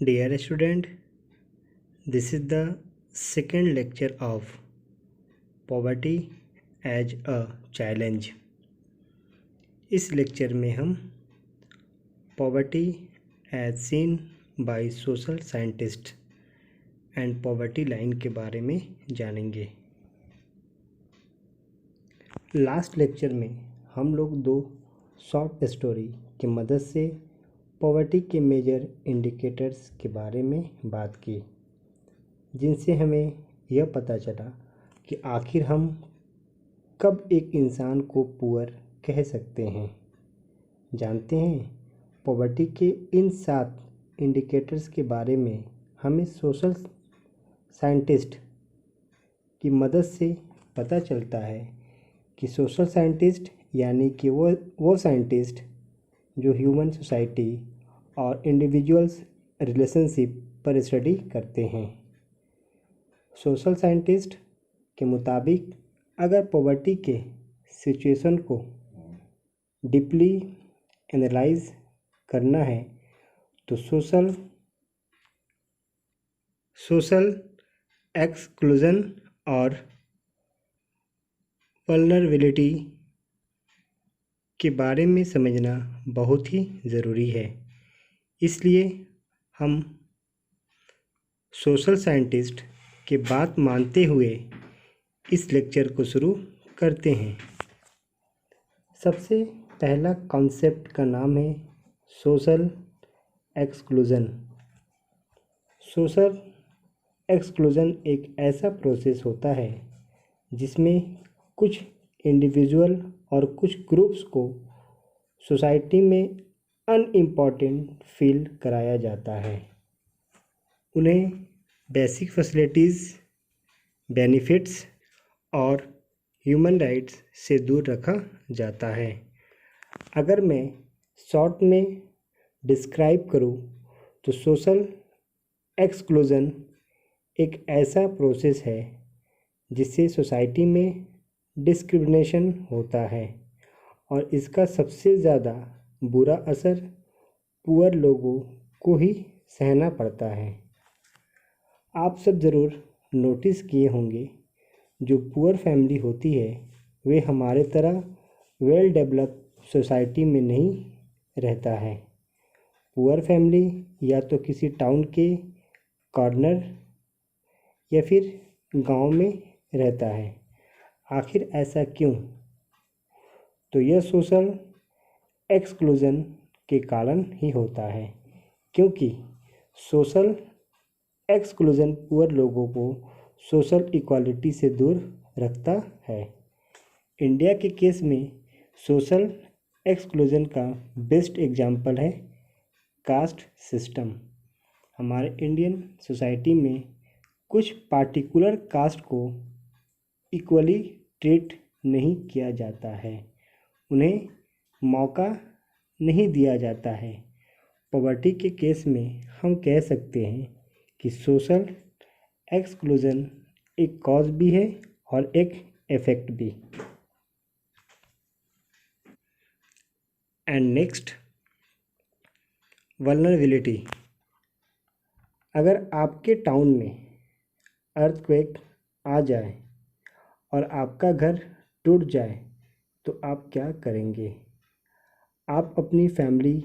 Dear student, this is the second lecture of Poverty as a Challenge. इस lecture में हम poverty as seen by social scientist and poverty line के बारे में जानेंगे। Last lecture में हम लोग दो शॉर्ट स्टोरी की मदद से पॉवर्टी के मेजर इंडिकेटर्स के बारे में बात की, जिनसे हमें यह पता चला कि आखिर हम कब एक इंसान को पुअर कह सकते हैं। जानते हैं, पॉवर्टी के इन 7 इंडिकेटर्स के बारे में हमें सोशल साइंटिस्ट की मदद से पता चलता है कि सोशल साइंटिस्ट यानी कि वो साइंटिस्ट जो ह्यूमन सोसाइटी और इंडिविजुअल्स रिलेशनशिप पर स्टडी करते हैं। सोशल साइंटिस्ट के मुताबिक अगर पॉवर्टी के सिचुएशन को डीपली एनालाइज करना है तो सोशल एक्सक्लूजन और वल्नरेबिलिटी के बारे में समझना बहुत ही ज़रूरी है। इसलिए हम सोशल साइंटिस्ट की बात मानते हुए इस लेक्चर को शुरू करते हैं। सबसे पहला कॉन्सेप्ट का नाम है सोशल एक्सक्लूजन। सोशल एक्सक्लूजन एक ऐसा प्रोसेस होता है जिसमें कुछ इंडिविजुअल और कुछ ग्रुप्स को सोसाइटी में अनइम्पॉर्टेंट फील कराया जाता है। उन्हें बेसिक फैसिलिटीज़, बेनिफिट्स और ह्यूमन राइट्स से दूर रखा जाता है। अगर मैं शॉर्ट में डिस्क्राइब करूं तो सोशल एक्सक्लूजन एक ऐसा प्रोसेस है जिससे सोसाइटी में डिस्क्रिमिनेशन होता है और इसका सबसे ज़्यादा बुरा असर पुअर लोगों को ही सहना पड़ता है। आप सब ज़रूर नोटिस किए होंगे, जो पुअर फैमिली होती है वे हमारे तरह वेल डेवलप्ड सोसाइटी में नहीं रहता है। पुअर फैमिली या तो किसी टाउन के कॉर्नर या फिर गांव में रहता है। आखिर ऐसा क्यों? तो यह सोशल एक्सक्लूजन के कारण ही होता है, क्योंकि सोशल एक्सक्लूजन पुअर लोगों को सोशल इक्वालिटी से दूर रखता है। इंडिया के केस में सोशल एक्सक्लूजन का बेस्ट एग्जाम्पल है कास्ट सिस्टम। हमारे इंडियन सोसाइटी में कुछ पार्टिकुलर कास्ट को इक्वली ट्रीट नहीं किया जाता है, उन्हें मौका नहीं दिया जाता है। पॉवर्टी के केस में हम कह सकते हैं कि सोशल एक्सक्लूजन एक कॉज भी है और एक इफेक्ट भी। And next, vulnerability. अगर आपके टाउन में अर्थक्वेक आ जाए और आपका घर टूट जाए तो आप क्या करेंगे? आप अपनी फैमिली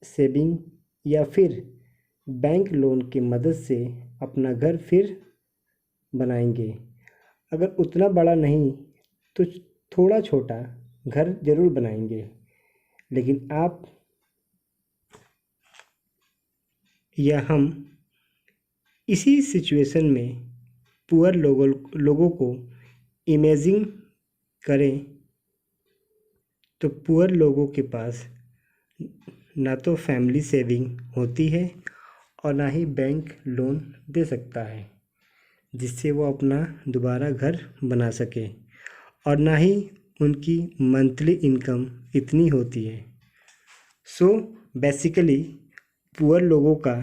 सेविंग या फिर बैंक लोन की मदद से अपना घर फिर बनाएंगे। अगर उतना बड़ा नहीं तो थोड़ा छोटा घर ज़रूर बनाएंगे। लेकिन आप या हम इसी सिचुएशन में पुअर लोगों को इमेजिन करें तो पुअर लोगों के पास ना तो फैमिली सेविंग होती है और ना ही बैंक लोन दे सकता है जिससे वो अपना दोबारा घर बना सके, और ना ही उनकी मंथली इनकम इतनी होती है। सो बेसिकली पुअर लोगों का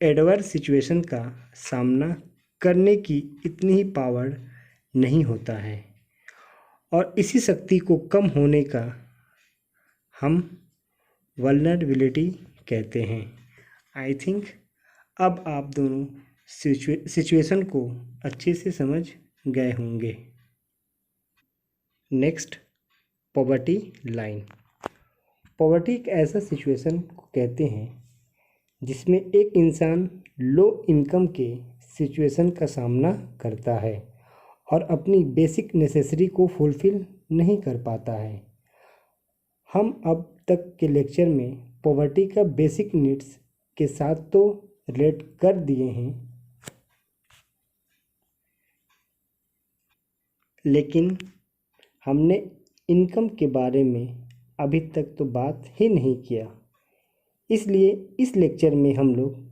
एडवर्स सिचुएशन का सामना करने की इतनी ही पावर नहीं होता है, और इसी शक्ति को कम होने का हम वल्नरेबिलिटी कहते हैं। आई थिंक अब आप दोनों सिचुएशन को अच्छे से समझ गए होंगे। Next, poverty line. पॉवर्टी एक ऐसा सिचुएशन को कहते हैं जिसमें एक इंसान लो इनकम के सिचुएशन का सामना करता है और अपनी बेसिक नेसेसरी को फुलफ़िल नहीं कर पाता है। हम अब तक के लेक्चर में पॉवर्टी का बेसिक नीड्स के साथ तो रिलेट कर दिए हैं, लेकिन हमने इनकम के बारे में अभी तक तो बात ही नहीं किया। इसलिए इस लेक्चर में हम लोग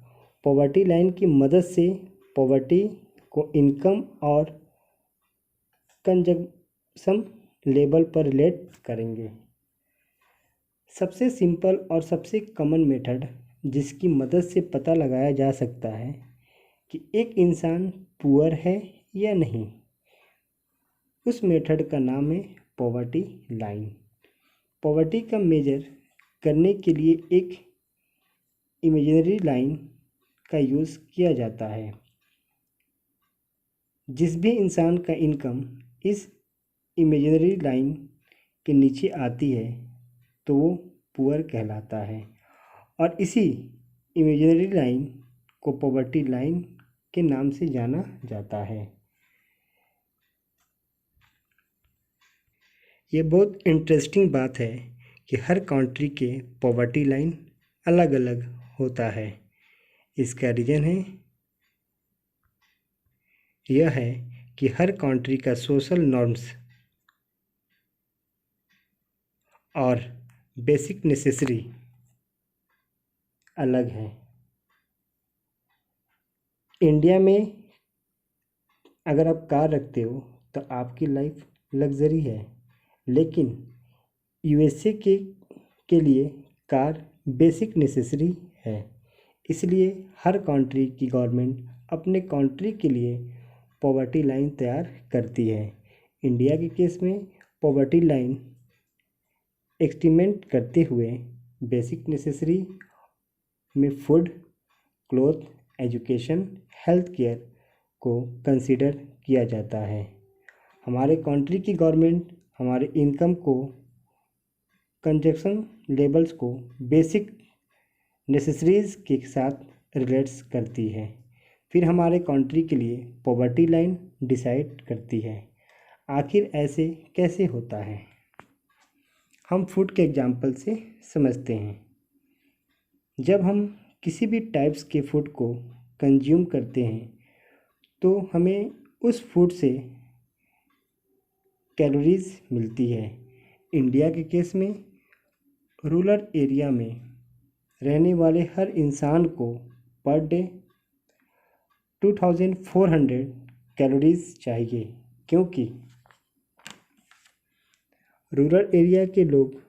पॉवर्टी लाइन की मदद से पॉवर्टी को इनकम और कंजम्पशन लेवल पर रिलेट करेंगे। सबसे सिंपल और सबसे कॉमन मेथड जिसकी मदद से पता लगाया जा सकता है कि एक इंसान पुअर है या नहीं, उस मेथड का नाम है पॉवर्टी लाइन। पॉवर्टी का मेजर करने के लिए एक इमेजिनरी लाइन का यूज़ किया जाता है। जिस भी इंसान का इनकम इस इमेजिनरी लाइन के नीचे आती है तो वो पुअर कहलाता है और इसी इमेजिनरी लाइन को पॉवर्टी लाइन के नाम से जाना जाता है। ये बहुत इंटरेस्टिंग बात है कि हर कंट्री के पॉवर्टी लाइन अलग अलग होता है। इसका रीज़न है यह है कि हर कंट्री का सोशल नॉर्म्स और बेसिक नेसेसरी अलग है। इंडिया में अगर आप कार रखते हो तो आपकी लाइफ लग्जरी है, लेकिन यूएसए के लिए कार बेसिक नेसेसरी है। इसलिए हर कंट्री की गवर्नमेंट अपने कंट्री के लिए पॉवर्टी लाइन तैयार करती है। इंडिया के केस में पॉवर्टी लाइन एस्टिमेट करते हुए बेसिक नेसेसरी में food, cloth, education, health care को कंसीडर किया जाता है। हमारे कंट्री की गवर्नमेंट हमारे इनकम को, कंजप्शन लेवल्स को बेसिक नेसेसरीज़ के साथ रिलेट्स करती है। फिर हमारे कंट्री के लिए पॉवर्टी लाइन डिसाइड करती है। आखिर ऐसे कैसे होता है, हम फूड के एग्जाम्पल से समझते हैं। जब हम किसी भी टाइप्स के फूड को कंज्यूम करते हैं तो हमें उस फूड से कैलोरीज मिलती है। इंडिया के केस में रूरल एरिया में रहने वाले हर इंसान को पर डे 2400 कैलोरीज चाहिए, क्योंकि रूरल एरिया के लोग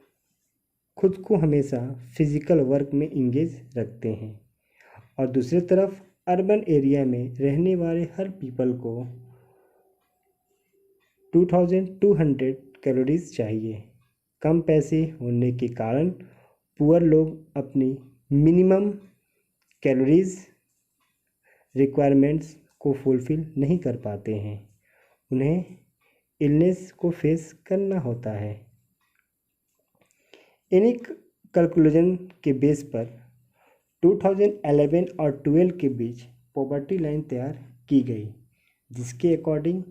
खुद को हमेशा फिज़िकल वर्क में इंगेज रखते हैं और दूसरी तरफ अर्बन एरिया में रहने वाले हर पीपल को 2200 कैलोरीज चाहिए। कम पैसे होने के कारण पुअर लोग अपनी मिनिमम कैलोरीज रिक्वायरमेंट्स को फुलफ़िल नहीं कर पाते हैं। उन्हें इलनेस को फेस करना होता है। इन्हीं कैलकुलेशन के बेस पर 2011 और 12 के बीच पॉवर्टी लाइन तैयार की गई, जिसके अकॉर्डिंग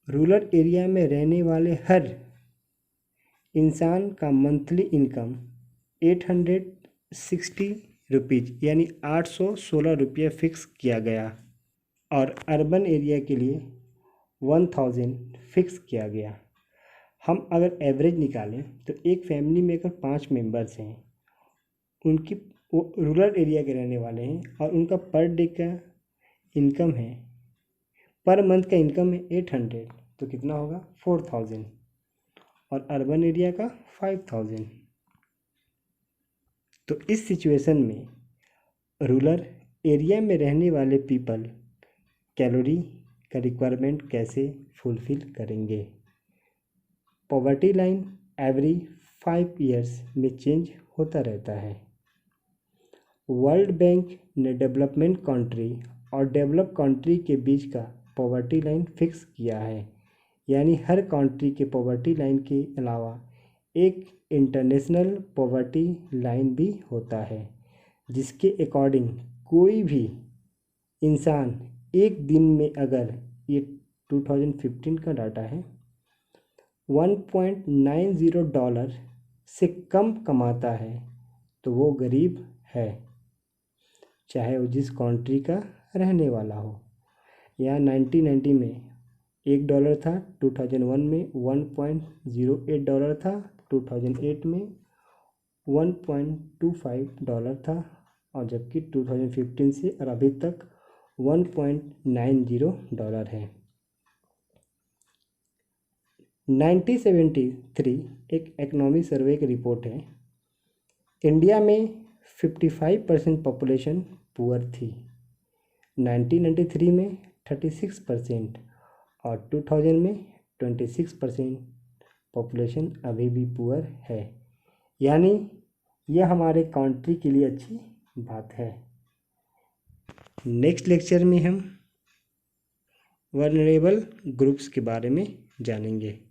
रूरल एरिया में रहने वाले हर इंसान का मंथली इनकम 860 रुपीज़ यानी 816 रुपये फ़िक्स किया गया और अर्बन एरिया के लिए 1000 फिक्स किया गया। हम अगर एवरेज निकालें तो एक फैमिली में अगर 5 मेंबर्स हैं, उनकी वो रूरल एरिया के रहने वाले हैं और उनका पर डे का इनकम है, पर मंथ का इनकम है 800, तो कितना होगा 4000 और अर्बन एरिया का 5000। तो इस सिचुएशन में रूरल एरिया में रहने वाले पीपल कैलोरी का रिक्वायरमेंट कैसे फुलफ़िल करेंगे। पॉवर्टी लाइन एवरी 5 ईयर्स में चेंज होता रहता है। वर्ल्ड बैंक ने डेवलपमेंट कंट्री और डेवलप कंट्री के बीच का पॉवर्टी लाइन फिक्स किया है। यानी हर कंट्री के पॉवर्टी लाइन के अलावा एक इंटरनेशनल पॉवर्टी लाइन भी होता है, जिसके अकॉर्डिंग कोई भी इंसान एक दिन में, अगर ये 2015 का डाटा है, $1.90 से कम कमाता है तो वो गरीब है, चाहे वो जिस कंट्री का रहने वाला हो। यहाँ 1990 में $1 था, 2001 में $1.08 था, 2008 में $1.25 था, और जबकि 2015 से और अभी तक $1.90 है। 1973 एक इकोनॉमी सर्वे की रिपोर्ट है। इंडिया में 55% पॉपुलेशन पुअर थी, 1993 में 36% और 2000 में 26% पॉपुलेशन अभी भी पुअर है। यानी यह हमारे कंट्री के लिए अच्छी बात है। नेक्स्ट लेक्चर में हम वल्नरेबल ग्रुप्स के बारे में जानेंगे।